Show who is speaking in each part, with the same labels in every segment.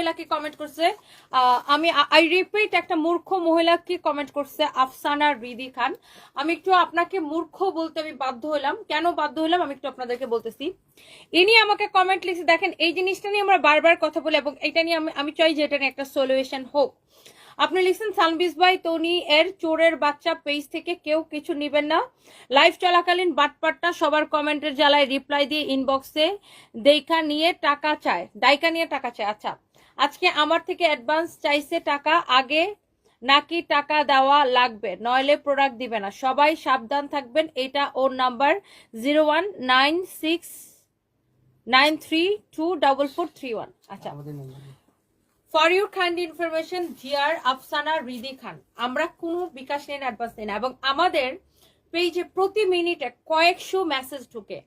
Speaker 1: মহিলা কি কমেন্ট করছে, আমি আই রিপিট, একটা মূর্খ মহিলা কি কমেন্ট করছে, আফসানা রিদি খান। আমি একটু আপনাকে মূর্খ বলতে আমি বাধ্য হলাম। কেন বাধ্য হলাম আমি একটু আপনাদেরকে বলতেছি। ইনি আমাকে কমেন্ট লিখছে, দেখেন এই জিনিসটা নিয়ে আমরা বারবার কথা বলি এবং এটা নিয়ে আমি চাই যে এটা নিয়ে একটা সলিউশন হোক। আপনি লিখছেন সানবিজ ভাই তনি এর চোরের বাচ্চা পেজ থেকে কেউ কিছু নিবেন না, লাইভ চলাকালীন বাটপাটটা সবার কমেন্টের জ্বালায় রিপ্লাই দিয়ে ইনবক্সে দেখা নিয়ে টাকা চায়, দায়কা নিয়ে টাকা চায়। আচ্ছা, আজকে আমার থেকে অ্যাডভান্স চাইছে টাকা, আগে নাকি টাকা দেওয়া লাগবে, নইলে প্রোডাক্ট দিবে না। সবাই সাবধান থাকবেন। এটা ওর নাম্বার 019693244431। আচ্ছা, for your kind information GR Afsana Ridi Khan, আমরা কোনো বিকাশ নেই, অ্যাডভান্স নেই না, এবং আমাদের পেজে প্রতি মিনিটে কয়েকশো মেসেজ ঢুকে,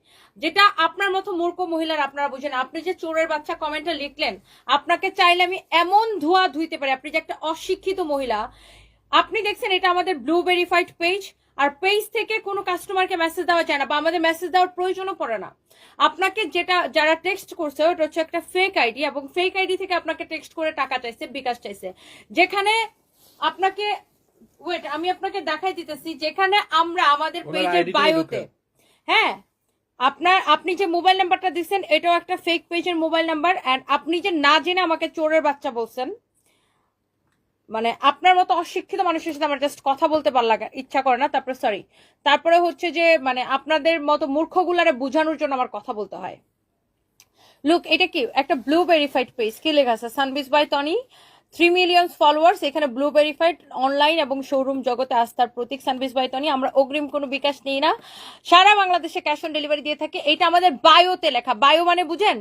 Speaker 1: যেটা আপনার মতো মূর্খ মহিলার আপনারা বুঝেন। আপনি যে চোরের বাচ্চা কমেন্টে লিখলেন, আপনাকে চাইলে আমি এমন ধোয়া ধুইতে পারি। আপনি যে একটা অশিক্ষিত মহিলা, আপনি দেখছেন এটা আমাদের ব্লু ভেরিফাইড পেজ, আর পেজ থেকে কোনো কাস্টমারকে মেসেজ দেওয়া যায় না বা আমাদের মেসেজ দেওয়ার প্রয়োজনও পড়ে না। আপনাকে যেটা যারা টেক্সট করছে ওটা হচ্ছে একটা ফেক আইডি, এবং ফেক আইডি থেকে আপনাকে টেক্সট করে টাকা চাইছে, বিকাশ চাইছে, যেখানে আপনাকে ওয়েট আমি আপনাকে দেখাই দিতেছি, যেখানে আমরা আমাদের পেজের বায়োতে, হ্যাঁ, আপনি যে মোবাইল নাম্বারটা দিচ্ছেন এটাও একটা ফেক পেজের মোবাইল নাম্বার, এন্ড আপনি যে না জেনে আমাকে চোরের বাচ্চা বলছেন, মানে আপনার মতো অশিক্ষিত মানুষের সাথে আমার জাস্ট কথা বলতে ইচ্ছা করে না। তারপরে সরি, তারপরে হচ্ছে যে মানে আপনাদের মতো মূর্খগুলারে বোঝানোর জন্য আমার কথা বলতে হয়। লুক, এটা কি একটা ব্লু ভেরিফাইড পেজ, কি লেখা আছে, সানবিজ বাই টনি 3 মিলিয়ন ফলোয়ার্স, এখানে ব্লু ভেরিফাইড, অনলাইন এবং শোরুম জগতে আস্থার প্রতীক সানবিজ বাই টনি। আমরা অগ্রিম কোনো বিকাশ নেই না, সারা বাংলাদেশে ক্যাশ অন ডেলিভারি দিয়ে থাকি। এটা আমাদের বায়োতে লেখা, বায়ো মানে বুঝেন,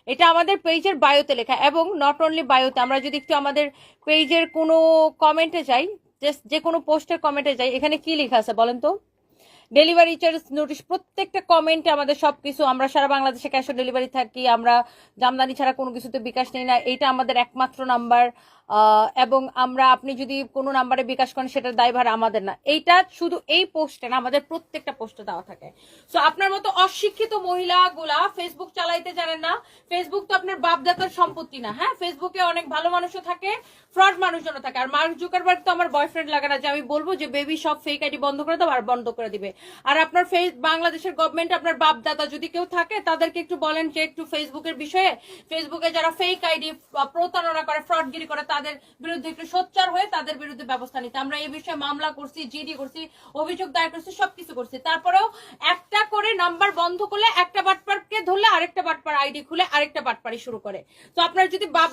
Speaker 1: এটা আমাদের পেজের বায়োতে লেখা। এবং নট অনলি বায়োতে, আমরা যদি একটু আমাদের পেজের কোনো কমেন্টে যাই, যে কোনো পোস্টের কমেন্টে যাই, এখানে কি লেখা আছে বলেন তো, ডেলিভারি চার্জ নোটিশ, প্রত্যেকটা কমেন্টে আমাদের সবকিছু, আমরা সারা বাংলাদেশে ক্যাশ অন ডেলিভারি থাকি, আমরা জামদানি ছাড়া কোনো কিছুতে বিকাশ নেই না, এটা আমাদের একমাত্র নাম্বার। এবং আমরা, আপনি যদি কোনো নাম্বারে বিকাশ করেন সেটার দায়ভার আমাদের না। এইটা শুধু এই পোস্টে না, আমাদের প্রত্যেকটা পোস্টে দেওয়া থাকে। সো আপনার মতো অশিক্ষিত মহিলাগুলা ফেসবুক চালাইতে জানেন না। ফেসবুক তো আপনার বাপদাদার সম্পত্তি না। হ্যাঁ, ফেসবুকে অনেক ভালো মানুষও থাকে, ফ্রড মানুষজনও থাকে। আর মার্ক জুকারবার্গ তো আমার বয়ফ্রেন্ড লাগে না যে আমি বলবো যে বেবি সব ফেক আইডি বন্ধ করে দাও, আর বন্ধ করে দিবে। আর আপনার বাংলাদেশের গভর্নমেন্ট, আপনার বাপ দাদা যদি কেউ থাকে তাদেরকে একটু বলেন যে একটু ফেসবুকের বিষয়ে, ফেসবুকে যারা ফেক আইডি প্রতারণা করে, ফ্রডগিরি করে, তাদের বিরুদ্ধে একটু সোচ্চার হয়ে তাদের বিরুদ্ধে ব্যবস্থা নিতে। আমরা এই বিষয়ে মামলা করছি, জিডি করছি, অভিযোগ দায়ের করছি, সবকিছু করছি। তারপরেও একটা করে নাম্বার বন্ধ করলে একটা বাটপারকে ধরলে আরেকটা বাটপার আইডি খুলে আরেকটা বাটপারি শুরু করে। তো আপনার যদি বাপ